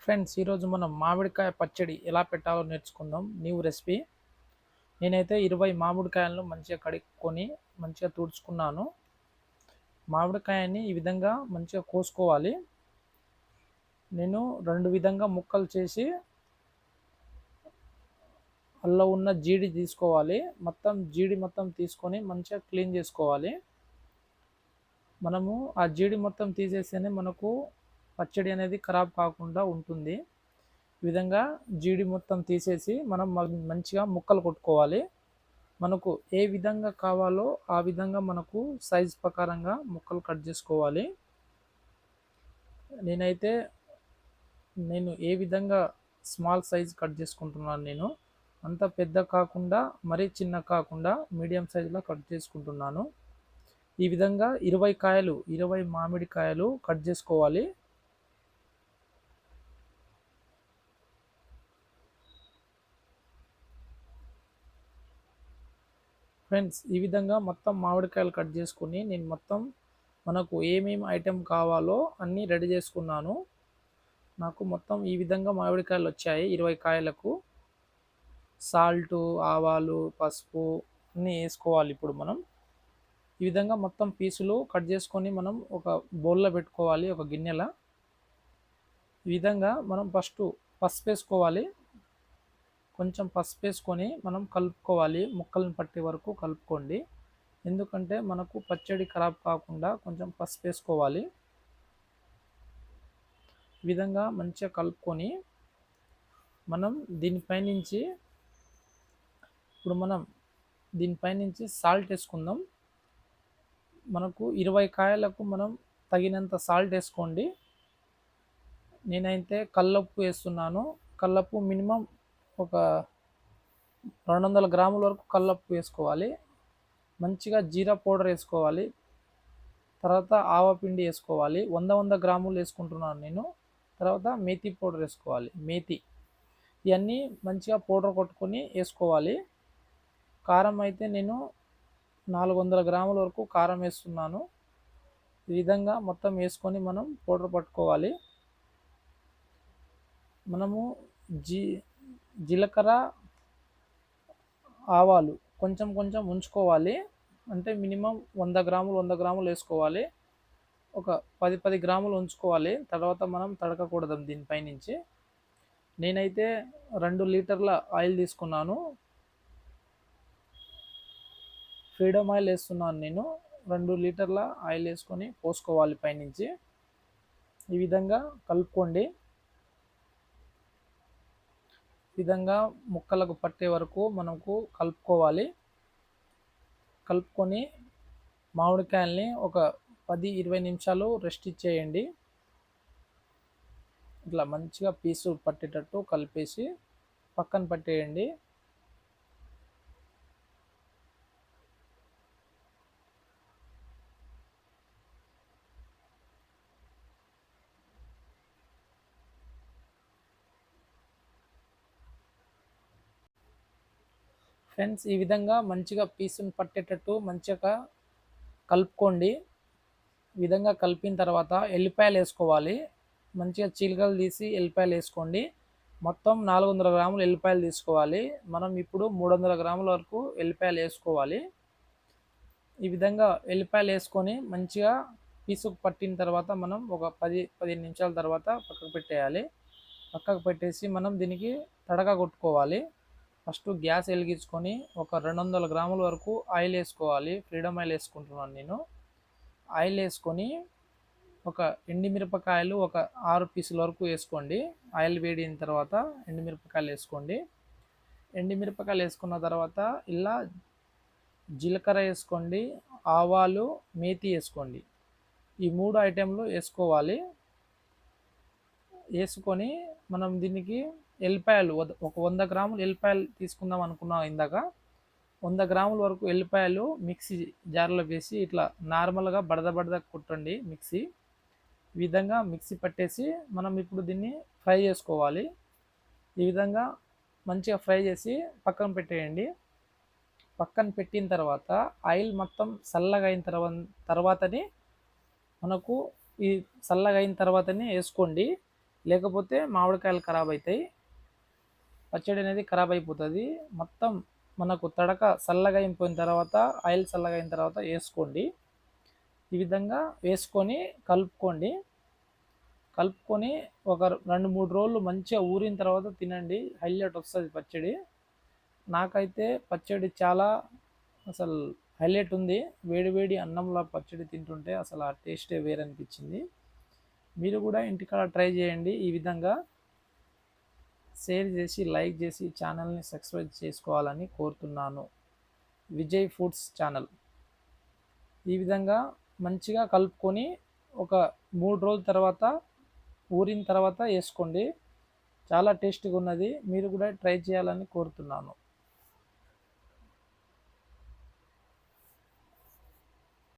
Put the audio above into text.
Friends, ఈరోజు మనం మామిడికాయ పచ్చడి ఎలా పెట్టాలో నేర్చుకుందాం. New recipe. నేనైతే 20 మామిడికాయలను మంచిగా కడుక్కొని మంచిగా తుడుచుకున్నాను. మామిడికాయని ఈ విధంగా మంచిగా కోసుకోవాలి. నేను 2 విధంగా ముక్కలు చేసి అందులో ఉన్న జీడి తీసుకోవాలి. జీడి మొత్తం తీసుకొని మంచిగా క్లీన్ చేసుకోవాలి. మనము ఆ జీడి మొత్తం తీసేస్తేనే మనకు పచ్చడి అనేది ఖరాబ్ కాకుండా ఉంటుంది. ఈ విధంగా జీడి మొత్తం తీసేసి మనం మంచిగా ముక్కలు కొట్టుకోవాలి. మనకు ఏ విధంగా కావాలో ఆ విధంగా మనకు సైజ్ ప్రకారంగా ముక్కలు కట్ చేసుకోవాలి. నేనైతే నేను ఏ విధంగా స్మాల్ సైజ్ కట్ చేసుకుంటున్నాను. నేను అంత పెద్ద కాకుండా మరీ చిన్న కాకుండా మీడియం సైజులో కట్ చేసుకుంటున్నాను. ఈ విధంగా 20 మామిడికాయలు కట్ చేసుకోవాలి. ఫ్రెండ్స్, ఈ విధంగా మొత్తం మామిడికాయలు కట్ చేసుకుని నేను మొత్తం మనకు ఏమేమి ఐటెం కావాలో అన్నీ రెడీ చేసుకున్నాను. నాకు మొత్తం ఈ విధంగా మామిడికాయలు వచ్చాయి 20 కాయలకు. సాల్టు, ఆవాలు, పసుపు అన్నీ వేసుకోవాలి. ఇప్పుడు మనం ఈ విధంగా మొత్తం పీసులు కట్ చేసుకొని మనం ఒక బౌల్లో పెట్టుకోవాలి, ఒక గిన్నెల. ఈ విధంగా మనం ఫస్ట్ పసుపు వేసుకోవాలి. కొంచెం పసుపు వేసుకొని మనం కలుపుకోవాలి. ముక్కలను పట్టే వరకు కలుపుకోండి. ఎందుకంటే మనకు పచ్చడి ఖరాబ్ కాకుండా కొంచెం పసుపు వేసుకోవాలి. ఈ విధంగా మంచిగా కలుపుకొని మనం దీనిపైనుంచి సాల్ట్ వేసుకుందాం. మనకు 20 కాయలకు మనం తగినంత సాల్ట్ వేసుకోండి. నేనైతే కల్లుప్పు వేస్తున్నాను. కల్లుప్పు మినిమం ఒక 200 గ్రాముల వరకు కల్లుప్పు వేసుకోవాలి. మంచిగా జీరా పౌడర్ వేసుకోవాలి. తర్వాత ఆవపిండి వేసుకోవాలి. 100 గ్రాములు వేసుకుంటున్నాను నేను. తర్వాత మేతి పౌడర్ వేసుకోవాలి. మేతి ఇవన్నీ మంచిగా పౌడర్ కొట్టుకొని వేసుకోవాలి. కారం అయితే నేను 400 గ్రాముల వరకు కారం వేస్తున్నాను. ఈ విధంగా మొత్తం వేసుకొని మనం పౌడర్ పట్టుకోవాలి. మనము జీలకర్ర, ఆవాలు కొంచెం కొంచెం ఉంచుకోవాలి. అంటే మినిమం 100 గ్రాములు వేసుకోవాలి. ఒక 10 గ్రాములు ఉంచుకోవాలి. తర్వాత మనం తడకకూడదు దీనిపైనుంచి. నేనైతే 2 లీటర్ల ఆయిల్ తీసుకున్నాను. ఫ్రీడమ్ ఆయిల్ వేస్తున్నాను నేను. 2 లీటర్ల ఆయిల్ వేసుకొని పోసుకోవాలి పైనుంచి. ఈ విధంగా కలుపుకోండి. ఈ విధంగా ముక్కలకు పట్టే వరకు మనకు కలుపుకోవాలి. కలుపుకొని మామిడికాయల్ని ఒక 10-20 నిమిషాలు రెస్ట్ ఇచ్చేయండి. ఇట్లా మంచిగా పీసు పట్టేటట్టు కలిపేసి పక్కన పెట్టేయండి. ఫ్రెండ్స్, ఈ విధంగా మంచిగా పీసుని పట్టేటట్టు మంచిగా కలుపుకోండి. ఈ విధంగా కలిపిన తర్వాత ఎల్లిపాయలు వేసుకోవాలి. మంచిగా చీలికలు తీసి ఎల్లిపాయలు వేసుకోండి. మొత్తం 400 గ్రాములు ఎల్లిపాయలు తీసుకోవాలి. మనం ఇప్పుడు 300 గ్రాముల వరకు ఎల్లిపాయలు వేసుకోవాలి. ఈ విధంగా ఎల్లిపాయలు వేసుకొని మంచిగా పీసుకు పట్టిన తర్వాత మనం ఒక 10-15 నిమిషాల తర్వాత పక్కకు పెట్టేయాలి. పక్కకు పెట్టేసి మనం దీనికి తడక కొట్టుకోవాలి. ఫస్ట్ గ్యాస్ వెలిగించుకొని ఒక 200 గ్రాముల వరకు ఆయిల్ వేసుకోవాలి. ఫ్రీడమ్ ఆయిల్ వేసుకుంటున్నాను నేను. ఆయిల్ వేసుకొని ఒక ఎండుమిరపకాయలు ఒక 6 పీసుల వరకు వేసుకోండి. ఆయిల్ వేడిన తర్వాత ఎండుమిరపకాయలు వేసుకోండి. ఎండుమిరపకాయలు వేసుకున్న తర్వాత ఇలా జీలకర్ర వేసుకోండి, ఆవాలు, మేతి వేసుకోండి. ఈ 3 ఐటెంలు వేసుకోవాలి. వేసుకొని మనం దీనికి ఎల్లిపాయలు ఒక 100 గ్రాములు ఎల్లిపాయలు తీసుకుందాం అనుకున్నాం ఇందాక. 100 గ్రాముల వరకు ఎల్లిపాయలు మిక్సీ జార్లో వేసి ఇట్లా నార్మల్గా బడద కొట్టండి మిక్సీ. ఈ విధంగా మిక్సీ పట్టేసి మనం ఇప్పుడు దీన్ని ఫ్రై చేసుకోవాలి. ఈ విధంగా మంచిగా ఫ్రై చేసి పక్కన పెట్టేయండి. పక్కన పెట్టిన తర్వాత ఆయిల్ మొత్తం చల్లగా అయిన తర్వాతనే మనకు ఈ చల్లగా అయిన తర్వాతనే వేసుకోండి. లేకపోతే మామిడికాయలు ఖరాబ్ అవుతాయి, పచ్చడి అనేది ఖరాబ్ అయిపోతుంది. మొత్తం మనకు తడక చల్లగా అయిపోయిన తర్వాత, ఆయిల్ చల్లగా అయిన తర్వాత వేసుకోండి. ఈ విధంగా వేసుకొని కలుపుకోండి. కలుపుకొని ఒక 2-3 రోజులు మంచిగా ఊరిన తర్వాత తినండి, హైలైట్ వస్తుంది పచ్చడి. నాకైతే పచ్చడి చాలా అసలు హైలైట్ ఉంది. వేడి వేడి అన్నంలో పచ్చడి తింటుంటే అసలు ఆ టేస్టే వేరనిపించింది. మీరు కూడా ఇంటికాడ ట్రై చేయండి. ఈ విధంగా షేర్ చేసి, లైక్ చేసి ఛానల్ని సబ్స్క్రైబ్ చేసుకోవాలని కోరుతున్నాను. Vijay foods channel. ఈ విధంగా మంచిగా కలుపుకొని ఒక 3 రోజుల తర్వాత, ఊరిన తర్వాత వేసుకోండి. చాలా టేస్టీగా ఉన్నది. మీరు కూడా ట్రై చేయాలని కోరుతున్నాను.